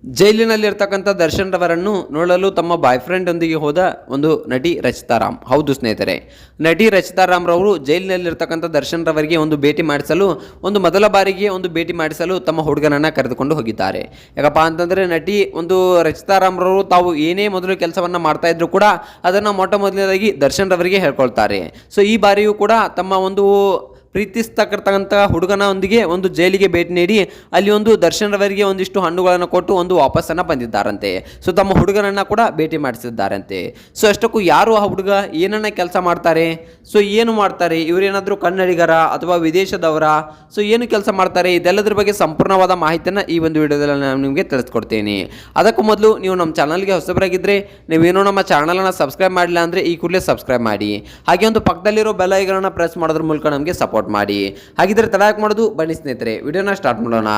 ಜೈಲಿನಲ್ಲಿರ್ತಕ್ಕಂಥ ದರ್ಶನ್ ರವರನ್ನು ನೋಡಲು ತಮ್ಮ boy friend ಒಂದಿಗೆ ಹೋದ ಒಂದು ನಟಿ ರಚಿತಾ ರಾಮ್. ಹೌದು ಸ್ನೇಹಿತರೆ, ನಟಿ ರಚಿತಾ ರಾಮ್ ರವರು ಜೈಲಿನಲ್ಲಿರ್ತಕ್ಕಂಥ ದರ್ಶನ್ ರವರಿಗೆ ಒಂದು ಭೇಟಿ ಮಾಡಿಸಲು ಮೊದಲ ಬಾರಿಗೆ ಭೇಟಿ ಮಾಡಿಸಲು ತಮ್ಮ ಹುಡುಗನನ್ನು ಕರೆದುಕೊಂಡು ಹೋಗಿದ್ದಾರೆ. ಯಾಕಪ್ಪ ಅಂತಂದರೆ ನಟಿ ರಚಿತಾ ರಾಮ್ ರವರು ತಾವು ಏನೇ ಮೊದಲು ಕೆಲಸವನ್ನು ಮಾಡ್ತಾ ಇದ್ರು ಕೂಡ ಅದನ್ನು ಮೊದಲನೇದಾಗಿ ದರ್ಶನ್ ರವರಿಗೆ ಹೇಳ್ಕೊಳ್ತಾರೆ. ಸೊ ಈ ಬಾರಿಯೂ ಕೂಡ ತಮ್ಮ ಪ್ರೀತಿಸ್ತಕ್ಕಂಥ ಹುಡುಗನೊಂದಿಗೆ ಜೈಲಿಗೆ ಭೇಟಿ ನೀಡಿ ಅಲ್ಲಿ ದರ್ಶನ್ ರವರಿಗೆ ಒಂದಿಷ್ಟು ಹಣ್ಣುಗಳನ್ನು ಕೊಟ್ಟು ವಾಪಸ್ಸನ್ನು ಬಂದಿದ್ದಾರಂತೆ. ಸೊ ತಮ್ಮ ಹುಡುಗನನ್ನು ಕೂಡ ಭೇಟಿ ಮಾಡಿಸಿದ್ದಾರಂತೆ. ಸೊ ಅಷ್ಟಕ್ಕೂ ಯಾರು ಆ ಹುಡುಗ, ಏನನ್ನ ಕೆಲಸ ಮಾಡ್ತಾರೆ, ಸೊ ಏನು ಮಾಡ್ತಾರೆ, ಇವರೇನಾದರೂ ಕನ್ನಡಿಗರ ಅಥವಾ ವಿದೇಶದವರ, ಸೊ ಏನು ಕೆಲಸ ಮಾಡ್ತಾರೆ, ಇದೆಲ್ಲದರ ಬಗ್ಗೆ ಸಂಪೂರ್ಣವಾದ ಮಾಹಿತಿಯನ್ನು ಈ ಒಂದು ವಿಡಿಯೋದಲ್ಲಿ ನಾನು ನಿಮಗೆ ತಿಳಿಸ್ಕೊಡ್ತೀನಿ. ಅದಕ್ಕೂ ಮೊದಲು ನೀವು ನಮ್ಮ ಚಾನಲ್ಗೆ ಹೊಸಬರಾಗಿದ್ದರೆ ನೀವೇನೋ ನಮ್ಮ ಚಾನಲನ್ನು ಸಬ್ಸ್ಕ್ರೈಬ್ ಮಾಡಿಲ್ಲ ಅಂದರೆ ಈ ಕೂಡಲೇ ಸಬ್ಸ್ಕ್ರೈಬ್ ಮಾಡಿ. ಹಾಗೆ ಪಕ್ಕದಲ್ಲಿರೋ ಬೆಲ್ ಐಕಾನ್ನ ಪ್ರೆಸ್ ಮಾಡೋದ್ರ ಮೂಲಕ ನಮಗೆ ಸಪೋರ್ಟ್ ಮಾಡಿ. ಹಾಗಿದ್ರೆ ತಡ ಯಾಕೆ ಮಾಡೋದು, ಬನ್ನಿ ಸ್ನೇಹಿತರೆ ವಿಡಿಯೋನ ಸ್ಟಾರ್ಟ್ ಮಾಡೋಣ.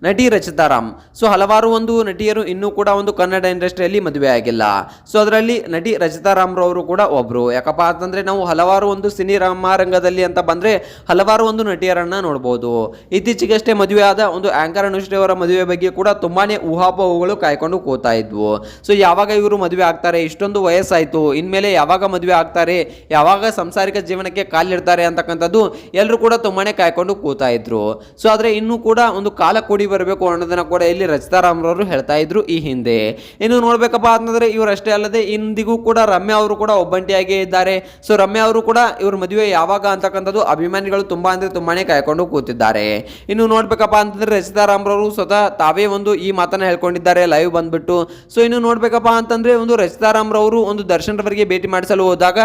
ನಟಿ ರಚಿತಾ ರಾಮ್, ಸೊ ಹಲವಾರು ನಟಿಯರು ಇನ್ನೂ ಕೂಡ ಕನ್ನಡ ಇಂಡಸ್ಟ್ರಿಯಲ್ಲಿ ಮದುವೆ ಆಗಿಲ್ಲ. ಸೊ ಅದರಲ್ಲಿ ನಟಿ ರಚಿತಾ ರಾಮ್ ರವರು ಕೂಡ ಒಬ್ರು. ಯಾಕಪ್ಪ ಅಂತಂದ್ರೆ ನಾವು ಹಲವಾರು ಸಿನಿಮಾ ರಂಗದಲ್ಲಿ ಅಂತ ಬಂದ್ರೆ ಹಲವಾರು ನಟಿಯರನ್ನ ನೋಡಬಹುದು. ಇತ್ತೀಚೆಗಷ್ಟೇ ಮದುವೆ ಆದ ಆಂಕರ್ ಅನುಶ್ರೀ ಅವರ ಮದುವೆ ಬಗ್ಗೆ ಕೂಡ ತುಂಬಾನೇ ಊಹಾಪೋಹಗಳು ಕಾಯ್ಕೊಂಡು ಕೂತಾ ಇದ್ವು. ಸೊ ಯಾವಾಗ ಇವರು ಮದುವೆ ಆಗ್ತಾರೆ, ಇಷ್ಟೊಂದು ವಯಸ್ಸಾಯ್ತು, ಇನ್ಮೇಲೆ ಯಾವಾಗ ಮದುವೆ ಆಗ್ತಾರೆ, ಯಾವಾಗ ಸಂಸಾರಿಕ ಜೀವನಕ್ಕೆ ಕಾಲಿಡ್ತಾರೆ ಅಂತಕ್ಕಂಥದ್ದು ಎಲ್ಲರೂ ಕೂಡ ತುಂಬಾನೇ ಕಾಯ್ಕೊಂಡು ಕೂತಾ ಇದ್ರು. ಸೊ ಆದ್ರೆ ಇನ್ನೂ ಕೂಡ ಕಾಲ ಕೂಡಿ ಬರಬೇಕು ಅನ್ನೋದನ್ನ ಕೂಡ ಇಲ್ಲಿ ರಚಿತಾ ರಾಮ್ ರವರು ಹೇಳ್ತಾ ಇದ್ರು ಈ ಹಿಂದೆ. ಇನ್ನು ನೋಡ್ಬೇಕಪ್ಪ ಅಂತಂದ್ರೆ ಇವರಷ್ಟೇ ಅಲ್ಲದೆ ಇಂದಿಗೂ ಕೂಡ ರಮ್ಯಾ ಅವರು ಕೂಡ ಒಬ್ಬಂಟಿಯಾಗಿ ಇದ್ದಾರೆ. ಸೊ ರಮ್ಯಾ ಅವರು ಕೂಡ ಇವ್ರ ಮದುವೆ ಯಾವಾಗ ಅಂತಕ್ಕಂಥದ್ದು ಅಭಿಮಾನಿಗಳು ತುಂಬಾನೇ ಕಾಯ್ಕೊಂಡು ಕೂತಿದ್ದಾರೆ. ಇನ್ನು ನೋಡ್ಬೇಕಪ್ಪ ಅಂತಂದ್ರೆ ರಚಿತಾ ರಾಮ್ ರವರು ಸ್ವತಃ ತಾವೇ ಈ ಮಾತನ್ನ ಹೇಳ್ಕೊಂಡಿದ್ದಾರೆ ಲೈವ್ ಬಂದ್ಬಿಟ್ಟು. ಸೊ ಇನ್ನು ನೋಡ್ಬೇಕಪ್ಪ ಅಂತಂದ್ರೆ ರಚಿತಾ ರಾಮ್ ರವರು ದರ್ಶನ್ ರವರಿಗೆ ಭೇಟಿ ಮಾಡಿಸಲು ಹೋದಾಗ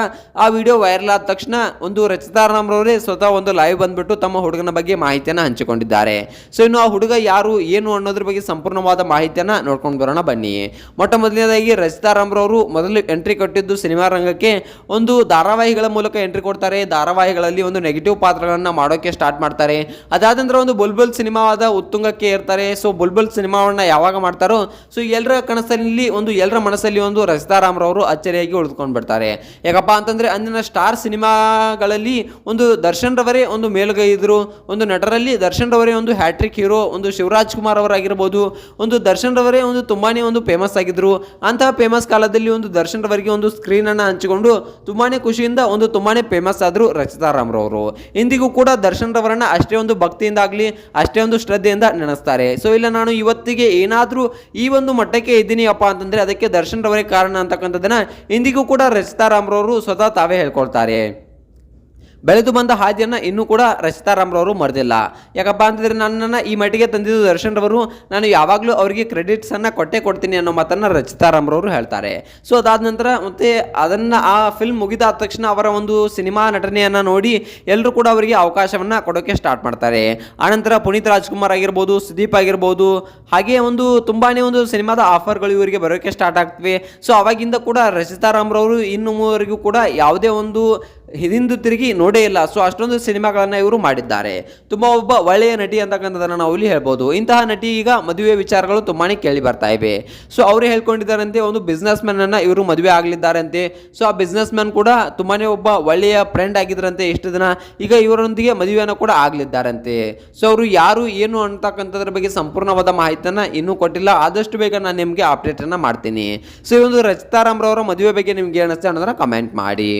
ಆ ವಿಡಿಯೋ ವೈರಲ್ ಆದ ತಕ್ಷಣ ರಚಿತಾ ರಾಮ್ ರವರೇ ಸ್ವತಃ ಲೈವ್ ಬಂದ್ಬಿಟ್ಟು ತಮ್ಮ ಹುಡುಗನ ಬಗ್ಗೆ ಮಾಹಿತಿಯನ್ನು ಹಂಚಿಕೊಂಡಿದ್ದಾರೆ. ಸೊ ಇನ್ನು ಆ ಹುಡುಗ ಯಾರು ಏನು ಅನ್ನೋದ್ರ ಬಗ್ಗೆ ಸಂಪೂರ್ಣವಾದ ಮಾಹಿತಿಯನ್ನ ನೋಡ್ಕೊಂಡು ಬರೋಣ ಬನ್ನಿ. ಮೊದಲನೇದಾಗಿ ರಚಿತಾ ರಾಮ್ ರವರು ಮೊದಲು ಎಂಟ್ರಿ ಕೊಟ್ಟಿದ್ದು ಸಿನಿಮಾ ರಂಗಕ್ಕೆ ಧಾರಾವಾಹಿಗಳ ಮೂಲಕ ಎಂಟ್ರಿ ಕೊಡ್ತಾರೆ. ಧಾರಾವಾಹಿಗಳಲ್ಲಿ ನೆಗೆಟಿವ್ ಪಾತ್ರಗಳನ್ನ ಮಾಡೋಕೆ ಸ್ಟಾರ್ಟ್ ಮಾಡ್ತಾರೆ. ಅದಾದ ನಂತರ ಬುಲ್ಬುಲ್ ಸಿನಿಮಾವಾದ ಉತ್ತುಂಗಕ್ಕೆ ಏರ್ತಾರೆ. ಸೊ ಬುಲ್ಬುಲ್ ಸಿನಿಮಾವನ್ನ ಯಾವಾಗ ಮಾಡ್ತಾರೋ ಸೊ ಎಲ್ಲರ ಕನಸಲ್ಲಿ ಎಲ್ಲರ ಮನಸ್ಸಲ್ಲಿ ರಚಿತಾ ರಾಮ್ ರವರು ಅಚ್ಚರಿಯಾಗಿ ಉಳಿದುಕೊಂಡು ಬಿಡ್ತಾರೆ. ಯಾಕಪ್ಪ ಅಂತಂದ್ರೆ ಅಂದಿನ ಸ್ಟಾರ್ ಸಿನಿಮಾಗಳಲ್ಲಿ ದರ್ಶನ್ ರವರೇ ಮೇಲುಗೈ ಇದ್ರು. ನಟರಲ್ಲಿ ದರ್ಶನ್ ರವರೇ ಹ್ಯಾಟ್ರಿಕ್ ಹೀರೋ, ಶಿವರಾಜ್ ಕುಮಾರ್ ಅವರಾಗಿರಬಹುದು, ದರ್ಶನ್ ರವರೇ ತುಂಬಾನೇ ಫೇಮಸ್ ಆಗಿದ್ರು. ಅಂತಹ ಫೇಮಸ್ ಕಾಲದಲ್ಲಿ ದರ್ಶನ್ ರವರಿಗೆ ಸ್ಕ್ರೀನ್ ಅನ್ನ ಹಂಚಿಕೊಂಡು ತುಂಬಾನೇ ಖುಷಿಯಿಂದ ತುಂಬಾನೇ ಫೇಮಸ್ ಆದ್ರು ರಚಿತಾ ರಾಮ್ ರವರು. ಇಂದಿಗೂ ಕೂಡ ದರ್ಶನ್ ರವರನ್ನ ಅಷ್ಟೇ ಭಕ್ತಿಯಿಂದ ಆಗ್ಲಿ, ಅಷ್ಟೇ ಶ್ರದ್ಧೆಯಿಂದ ನೆನೆಸ್ತಾರೆ. ಸೊ ಇಲ್ಲ ನಾನು ಇವತ್ತಿಗೆ ಏನಾದ್ರೂ ಈ ಮಟ್ಟಕ್ಕೆ ಇದ್ದೀನಿ ಅಪ್ಪ ಅಂತಂದ್ರೆ ಅದಕ್ಕೆ ದರ್ಶನ್ ರವರೇ ಕಾರಣ ಅಂತಕ್ಕಂಥದ್ದನ್ನ ಇಂದಿಗೂ ಕೂಡ ರಚಿತಾ ರಾಮ್ ರವರು ಸ್ವತಃ ತಾವೇ ಹೇಳ್ಕೊಳ್ತಾರೆ. ಬೆಳೆದು ಬಂದ ಹಾದಿಯನ್ನು ಇನ್ನೂ ಕೂಡ ರಚಿತಾ ರಾಮ್ ರವರು ಮರೆದಿಲ್ಲ. ಯಾಕಪ್ಪ ಅಂತಂದರೆ ನನ್ನನ್ನು ಈ ಮಟ್ಟಿಗೆ ತಂದಿದ್ದು ದರ್ಶನ್ ರವರು, ನಾನು ಯಾವಾಗಲೂ ಅವರಿಗೆ ಕ್ರೆಡಿಟ್ಸನ್ನು ಕೊಡ್ತೀನಿ ಅನ್ನೋ ಮಾತನ್ನು ರಚಿತಾ ರಾಮ್ ರವರು ಹೇಳ್ತಾರೆ. ಸೊ ಅದಾದ ನಂತರ ಮತ್ತೆ ಅದನ್ನು ಆ ಫಿಲ್ಮ್ ಮುಗಿದಾದ ತಕ್ಷಣ ಅವರ ಸಿನಿಮಾ ನಟನೆಯನ್ನು ನೋಡಿ ಎಲ್ಲರೂ ಕೂಡ ಅವರಿಗೆ ಅವಕಾಶವನ್ನು ಕೊಡೋಕ್ಕೆ ಸ್ಟಾರ್ಟ್ ಮಾಡ್ತಾರೆ. ಆನಂತರ ಪುನೀತ್ ರಾಜ್ಕುಮಾರ್ ಆಗಿರ್ಬೋದು, ಸುದೀಪ್ ಆಗಿರ್ಬೋದು, ಹಾಗೆ ತುಂಬಾನೇ ಸಿನಿಮಾದ ಆಫರ್ಗಳು ಇವರಿಗೆ ಬರೋಕ್ಕೆ ಸ್ಟಾರ್ಟ್ ಆಗ್ತವೆ. ಸೊ ಅವಾಗಿಂದ ಕೂಡ ರಚಿತಾ ರಾಮ್ ರವರು ಇನ್ನೂವರೆಗೂ ಕೂಡ ಯಾವುದೇ ಹಿಂದು ತಿರುಗಿ ನೋಡೇ ಇಲ್ಲ. ಸೊ ಅಷ್ಟೊಂದು ಸಿನಿಮಾಗಳನ್ನು ಇವರು ಮಾಡಿದ್ದಾರೆ. ತುಂಬಾ ಒಬ್ಬ ಒಳ್ಳೆಯ ನಟಿ ಅಂತಕ್ಕಂಥದ್ದನ್ನು ನಾವು ಇಲ್ಲಿ ಹೇಳ್ಬೋದು. ಇಂತಹ ನಟಿ ಈಗ ಮದುವೆ ವಿಚಾರಗಳು ತುಂಬಾನೇ ಕೇಳಿ ಬರ್ತಾ ಇವೆ. ಸೊ ಅವರು ಹೇಳ್ಕೊಂಡಿದ್ದಾರಂತೆ ಬಿಸ್ನೆಸ್ ಮ್ಯಾನ್ ಅನ್ನ ಇವರು ಮದುವೆ ಆಗಲಿದ್ದಾರಂತೆ. ಸೊ ಆ ಬಿಸ್ನೆಸ್ ಮ್ಯಾನ್ ಕೂಡ ತುಂಬಾನೇ ಒಬ್ಬ ಒಳ್ಳೆಯ ಫ್ರೆಂಡ್ ಆಗಿದ್ರಂತೆ ಇಷ್ಟು ದಿನ. ಈಗ ಇವರೊಂದಿಗೆ ಮದುವೆಯನ್ನು ಕೂಡ ಆಗಲಿದ್ದಾರಂತೆ. ಸೊ ಅವರು ಯಾರು ಏನು ಅಂತಕ್ಕಂಥದ್ರ ಬಗ್ಗೆ ಸಂಪೂರ್ಣವಾದ ಮಾಹಿತಿಯನ್ನ ಇನ್ನೂ ಕೊಟ್ಟಿಲ್ಲ. ಆದಷ್ಟು ಬೇಗ ನಾನು ನಿಮಗೆ ಅಪ್ಡೇಟ್ ಅನ್ನ ಮಾಡ್ತೀನಿ. ಸೊ ಈ ರಚಿತಾ ರಾಮ್ ರವರ ಮದುವೆ ಬಗ್ಗೆ ನಿಮ್ಗೆ ಏನಿಸ್ತಾ ಅನ್ನೋದನ್ನ ಕಮೆಂಟ್ ಮಾಡಿ.